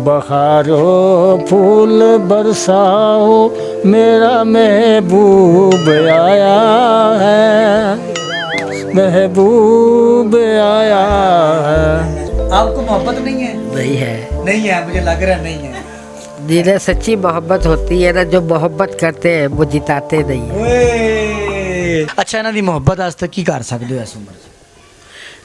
बहारो फूल बरसाओ मेरा महबूब आया है, महबूब आया है। आपको मोहब्बत नहीं है? नहीं है, नहीं है, मुझे लग रहा नहीं है। जिन्हें सच्ची मोहब्बत होती है ना, जो मोहब्बत करते हैं वो जिताते नहीं है। ओए अच्छा, इन्हां दी मोहब्बत आज तक की कर सकते हो इस उम्र च?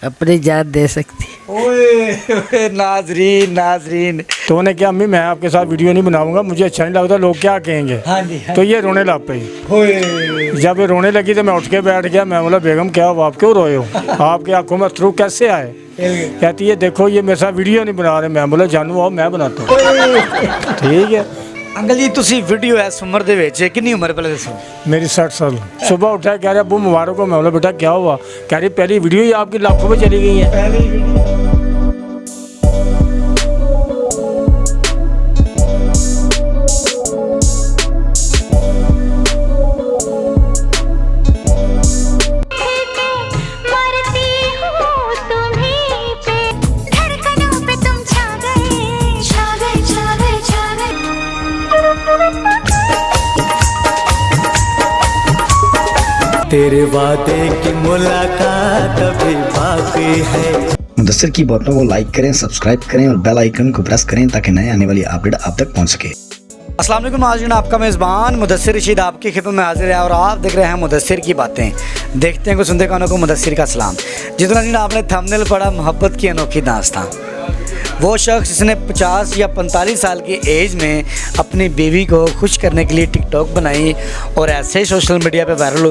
अपनी जान दे सकती है। ओए नाजरीन नाजरीन, तो उन्हें क्या अम्मी मैं आपके साथ वीडियो नहीं बनाऊंगा, मुझे अच्छा नहीं लगता, लोग क्या कहेंगे। हाँ जी हाँ तो ये रोने लग पई। ओए जब ये रोने लगी तो मैं उठ के बैठ गया। मैं बोला बेगम क्या हुआ, आप क्यों रोए हो, आपकी आंखों में अथरू कैसे आए। कहती है देखो ये मेरे साथ वीडियो नहीं बना रहे। मैं बोला जानू आओ मैं बनाता हूँ। ठीक है अंकल जी, तुसी वीडियो इस उम्र दे विच कितनी उम्र पहले दसो? मेरी 60 साल। सुबह उठा कह रहा अबू मुबारक हो। मैं बोला बेटा क्या हुआ। कह रही पहली वीडियो ही आपकी लाखों में चली गई है। तेरे वादे की मुलाकात अभी बाकी है। मुदस्सिर की बातों को लाइक करें, सब्सक्राइब करें और बेल आइकन को प्रेस करें ताकि नए आने वाली अपडेट आप तक पहुंच सके। अस्सलाम वालेकुम नाज़रीन, आपका मेज़बान मुदस्सिर रशीद आपकी खिदमत में हाजिर है और आप देख रहे हैं मुदस्सिर की बातें। देखते हैं को सुनते कानों को मुदस्सिर का सलाम। जितना दिन आपने थंबनेल पढ़ा मोहब्बत की अनोखी दास्तां, वो शख्स जिसने 50 या 45 साल की एज में अपनी बीवी को खुश करने के लिए टिकटॉक बनाई और ऐसे सोशल मीडिया पे वायरल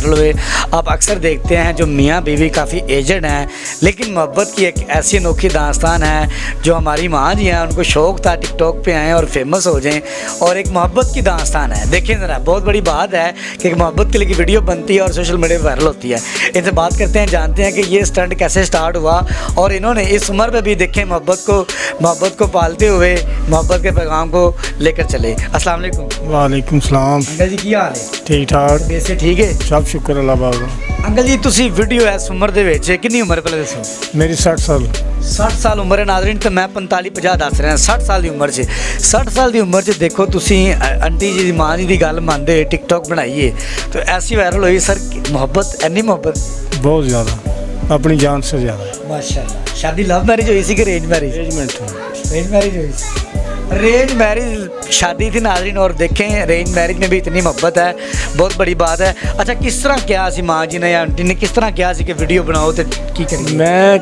हुए। आप अक्सर देखते हैं जो मियाँ बीवी काफ़ी एजड हैं, लेकिन मोहब्बत की एक ऐसी अनोखी दास्तान है जो हमारी माँ जी हैं, उनको शौक़ था टिकटॉक पे आएँ और फेमस हो जाएँ, और एक मोहब्बत की दास्तान है। देखिए ज़रा, बहुत बड़ी बात है कि एक मोहब्बत के लिए वीडियो बनती है और सोशल मीडिया पर वायरल होती है। इनसे बात करते हैं, जानते हैं कि ये स्टंट कैसे स्टार्ट हुआ और इन्होंने इस उम्र में भी देखें मोहब्बत को पालते हुए मोहब्बत के पैगाम को लेकर चले। अस्सलाम वालेकुम। वालेकुम सलाम। अंकल जी की हाल है? ठीक ठाक वैसे ठीक है, सब शुक्र अल्लाह बाबा। अंकल जी तुसी वीडियो इस उम्र दे विच कितनी उम्र पहले दसो? मेरी 60 साल। 60 साल उम्र है नाज़रीन, तो मैं 45-50 दस रहा। 60 साल की उम्र से 60 साल की उम्र से देखो तुसी आंटी जी दी माँ जी की गल मानते हुए टिकटॉक बनाइए तो ऐसी वायरल हुई। सर मोहब्बत, एनी मोहब्बत बहुत ज़्यादा, अपनी जान से ज़्यादा। माशाल्लाह। शादी लव मैरिज हुई सी कि अरेंज मैरिज? अरेंज मैरिज हुई सी। अरेंज मैरिज शादी थी नाज़रीन, और देखें अरेंज मैरिज में भी इतनी मोहब्बत है, बहुत बड़ी बात है। अच्छा, किस तरह क्या सी माँ जी ने या आंटी ने किस तरह क्या सी कि वीडियो बनाओ तो की करेंगे? मैं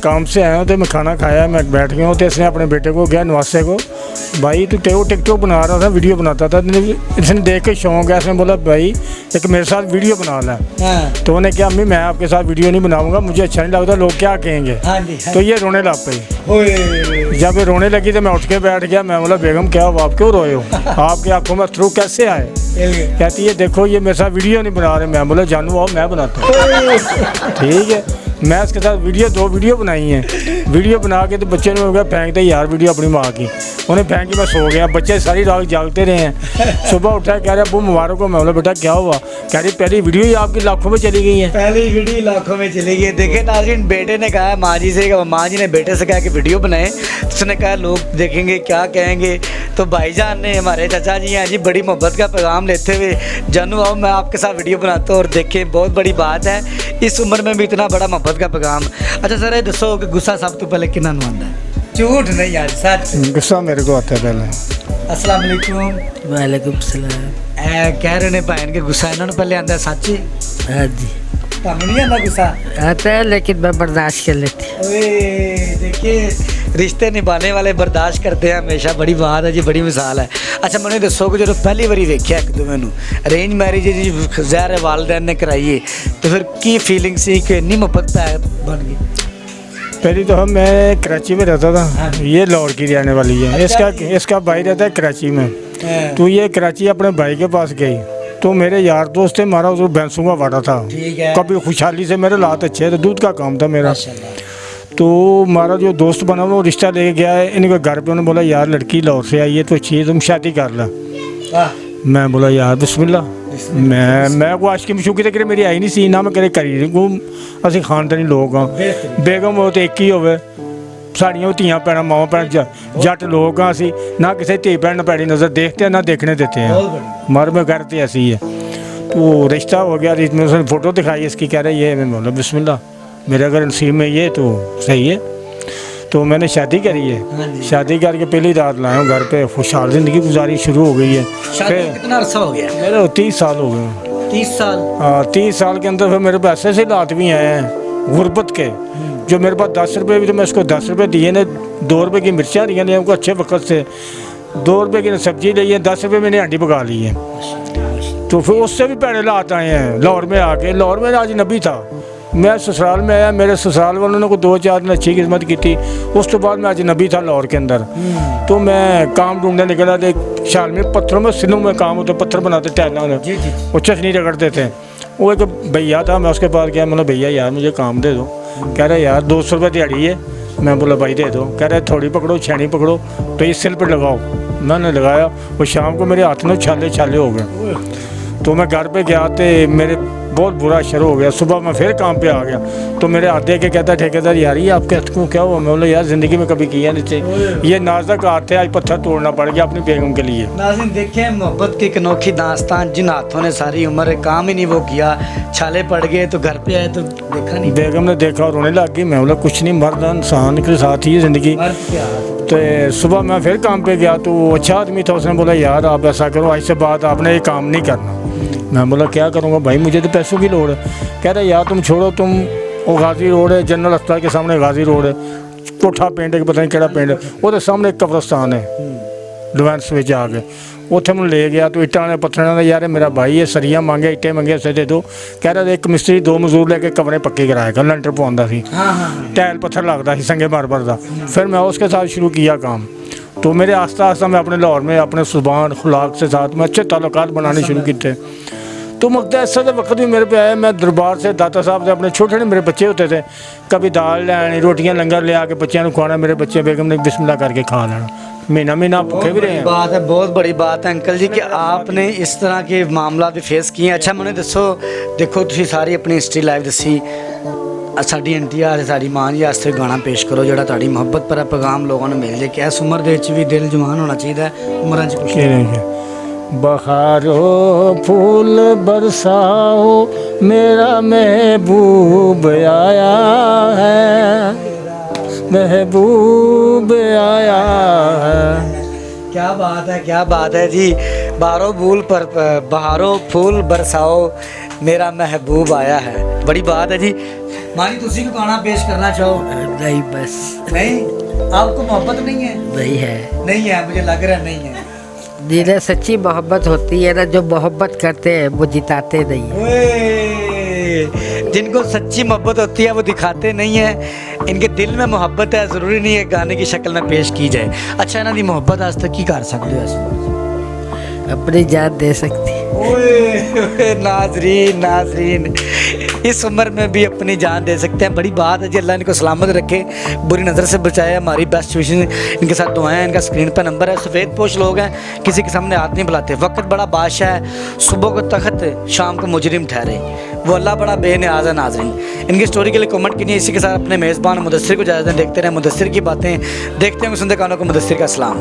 काम से आया हूँ तो मैं खाना खाया, मैं बैठ गया हूँ तो इसने अपने बेटे को गया नवासे को, भाई तू टिकटॉक बना रहा था, वीडियो बनाता था, इसने देख के शौक है, इसने बोला भाई एक मेरे साथ वीडियो बना ला। तो उन्हें क्या अम्मी मैं आपके साथ वीडियो नहीं बनाऊंगा, मुझे अच्छा नहीं लगता, लोग क्या कहेंगे। तो ये रोने लग पई। जब ये रोने लगी तो मैं उठ के बैठ गया। मैं बोला बेगम क्या हुआ, आप क्यों रोए हो, आपकी आंखों में अथरू कैसे आए। कहती है देखो ये मेरे साथ वीडियो नहीं बना रहे। मैं बोला जानू आओ मैं बनाता हूँ। ठीक है, मैं इसके साथ दो वीडियो बनाई हैं। वीडियो बना के तो बच्चे ने हो गया फेंकते यार वीडियो अपनी माँ की, उन्हें फेंकी, मैं सो गया। बच्चे सारी रात जागते रहे हैं। सुबह उठा कह रहा अबू मुबारक हो। मैं बोला बेटा क्या हुआ। कह रही पहली वीडियो ही आपकी लाखों में चली गई है। पहली वीडियो लाखों में चली गई। देखे नाज़रीन, बेटे ने कहा माँ जी से, माँ जी ने बेटे से कहा कि वीडियो बनाए, उसने कहा लोग देखेंगे क्या कहेंगे। तो भाईजान ने, हमारे चाचा जी हैं जी, बड़ी मोहब्बत का पैगाम लेते हुए जानू आओ मैं आपके साथ वीडियो बनाता हूँ, और देखें बहुत बड़ी बात है इस उम्र में भी इतना बड़ा मोहब्बत का पैगाम। अच्छा सर ये दसो कि गुस्सा सब तो पहले कितना आंदा है? झूठ नहीं यार, सच। गुस्सा मेरे को आता है पहले। अस्सलाम वालेकुम। वालेकुम सलाम। कह रहे ने भैन के गुस्सा इन्होंने पहले आंदा, सच? हाँ जी, तुम नहीं आंदा गुस्सा? आता है लेकिन मैं बर्दाश्त कर लेती। ओए देखिए, रिश्ते निभाने वाले बर्दाश्त करते हैं हमेशा, बड़ी बात है जी, बड़ी मिसाल है। अच्छा मैंने दसो कि जो पहली बारी देखिया एक दूसरे नूं, अरेंज मैरिज जी ज़ाहिर है वालदैन ने कराई है, तो फिर की फीलिंग सी कि इन्नी मोहब्बत बन गई? पहली तो मैं कराची में रहता था, ये लाहौर की रहने वाली है। इसका भाई रहता है कराची में। तो ये कराची अपने भाई के पास गई, तो मेरे यार दोस्त थे, हमारा उस भैंसों का वाड़ा था। कभी खुशहाली से मेरे लात अच्छे थे, दूध का काम था मेरा। तो हमारा जो दोस्त बना वो रिश्ता ले गया है इनके घर पे। उन्होंने बोला यार लड़की लाहौर से आई है तो अच्छी है, तुम शादी कर ला। मैं बोला यार बिस्मिल्लाह। मैं को आशिकी मशूकी तो मेरी आई नहीं सी ना, मैं करे करी को असं खानदानी लोग हाँ। बेगम हो तो एक ही होवे, ਸਾਡੀਆਂ ਧੀਆਂ ਭੈਣਾਂ ਮਾਵਾਂ ਭੈਣ ਜੱਟ ਲੋਕ ਆ ਅਸੀਂ ਨਾ ਕਿਸੇ ਧੀ ਭੈਣ ਨੂੰ ਭੈੜੀ ਨਜ਼ਰ देखते हैं ना देखने देते हैं मर में घर तो ऐसी है। तो रिश्ता हो गया में उसने फ़ोटो दिखाई इसकी कह रही है मैं बोला बिस्मिल्लाह मेरे अगर नसीब में ये तो सही है। तो मैंने शादी करी है शादी करके पहली रात लाया हूँ घर पे खुशहाल ज़िंदगी गुजारी शुरू हो गई है। शादी को कितना अरसा हो गया? मेरे 30 साल हो गए। 30 साल? हाँ 30 साल के अंदर फिर मेरे पास ऐसे हालात भी आए हैं गुर्बत के जो मेरे पास 10 रुपये भी तो मैं उसको 10 रुपये दिए ने 2 रुपये की मिर्चा ली ने हमको अच्छे वक्त से 2 रुपये की सब्जी ली है 10 रुपये मैंने हंडी पका ली है। तो फिर उससे भी पहले हालात आए हैं लाहौर में आके। लाहौर में आज नबी था मैं ससुराल में आया मेरे ससुराल वालों ने को 2-4 दिन अच्छी किस्मत की थी। उस तो बाद मैं आज नबी था लाहौर के अंदर। तो मैं काम ढूंढने निकला थे शाल में पत्थरों में सिलों में काम होता पत्थर बनाते टहलना वो चटनी रगड़ते थे। वो एक भैया था मैं उसके पास गया मतलब भैया यार मुझे काम दे दो। कह रहे यार 200 रुपये दिहाड़ी है। मैं बोला भाई दे दो। कह रहे थोड़ी पकड़ो छेनी पकड़ो तो ये सिल पर लगाओ। मैंने लगाया वो शाम को मेरे हाथ में छाले छाले हो गए। तो मैं घर पे गया तो मेरे बहुत बुरा शुरू हो गया। सुबह मैं फिर काम पे आ गया तो मेरे हाथ दे के कहता ठेकेदार यार ये आपके हाथ को क्या हुआ? मैं बोला यार ज़िंदगी में कभी किया नहीं चाहिए ये नाजुक हाथ है आज पत्थर तोड़ना पड़ गया अपनी बेगम के लिए। नाज़रीन देखें मोहब्बत की एक अनोखी दास्तान जिन हाथों ने सारी उम्र काम ही नहीं वो किया छाले पड़ गए तो घर पे आए तो देखा नहीं बेगम ने देखा और रोने लग गई। मैं बोला कुछ नहीं मर्द इंसान के साथ ही है ज़िंदगी। तो सुबह मैं फिर काम पे गया तो वो अच्छा आदमी था उसने बोला यार आप ऐसा करो आज से बाद आपने ये काम नहीं करना। मैं बोला क्या करूँगा भाई मुझे तो पैसों की लोड़ है। कह रहे यार तुम छोड़ो तुम वो गाजी रोड है जनरल अस्पताल के सामने गाजी रोड है कोठा पिंड है पता नहीं केड़ा पिंड है वो सामने एक कब्रस्तान है डिफेंस में आके उत्थे मैं ले गया तो इट्टा ने पत्थर ने यार मेरा भाई है सरिया मांगे इट्टे मंगे उसे दे दो। कह रहा एक मिस्त्री 2 मजदूर लेके कमरे पक्के कराएगा लंटर पवांदा सी टैल पत्थर लगता सी संगे मार्बल का। फिर मैं उसके साथ शुरू किया काम। तो मेरे आस्ता आस्ता मैं अपने लाहौर में अपने ज़ुबान खुलाक से साथ में अच्छे ताल्लुकात बनाने शुरू किए। तो मकता ऐसा तो वक्त भी मेरे पे आया मैं दरबार से दाता साहब से अपने छोटे मेरे बच्चे होते थे कभी दाल ले आनी रोटियां लंगर ले आके बच्चों को खुआना मेरे बच्चे बेगम ने बिस्मिल्लाह करके खा लेना महीना महीना भूखे भी रहे हैं। बात है बहुत बड़ी बात है अंकल जी कि आपने इस तरह के मामला भी फेस किए। अच्छा मैंने दसो देखो तुम सारी अपनी हिस्ट्री लाइव दसी साड़ी आंटी आ साड़ी मां जी वास्ते गाना पेश करो जो तुहाडी मुहब्बत पर पैगाम लोगों ने मिल जाए कि इस उम्र दे भी दिल जवान होना चाहिए उम्र च कुछ नहीं। बहारो फूल बरसाओ मेरा महबूब आया है महबूब आया है। क्या बात है जी। बहारो फूल बरसाओ मेरा महबूब आया है बड़ी बात है जी। मानी तुसी को गाना पेश करना चाहो? नहीं बस नहीं आपको मोहब्बत नहीं है? नहीं है मुझे लग रहा नहीं है। जिन्हें सच्ची मोहब्बत होती है ना जो मोहब्बत करते हैं वो जिताते नहीं है। ओए, जिनको सच्ची मोहब्बत होती है वो दिखाते नहीं है। इनके दिल में मोहब्बत है ज़रूरी नहीं है गाने की शक्ल में पेश की जाए। अच्छा इन्हों की मोहब्बत आज तक की कर सकते हो? अपनी जान दे सकती है। ओए नाजरीन इस उम्र में भी अपनी जान दे सकते हैं बड़ी बात है जी। अल्लाह इनको सलामत रखे बुरी नज़र से बचाए हमारी बेस्ट विशन इनके साथ दुआएं। इनका स्क्रीन पर नंबर है। सफ़ेद पोश लोग हैं किसी के सामने हाथ नहीं बुलाते। वक्त बड़ा बादशाह है सुबह को तख्त शाम को मुजरिम ठहरे वो अल्लाह बड़ा बेनियाज है। नाज़रीन इनकी स्टोरी के लिए कमेंट कीजिए। इसी के साथ अपने मेज़बान मुदस्सिर को इजाज़त दें। देखते रहे मुदस्सिर की बातें देखते हैं सुनते कानों को मुदस्सिर का सलाम।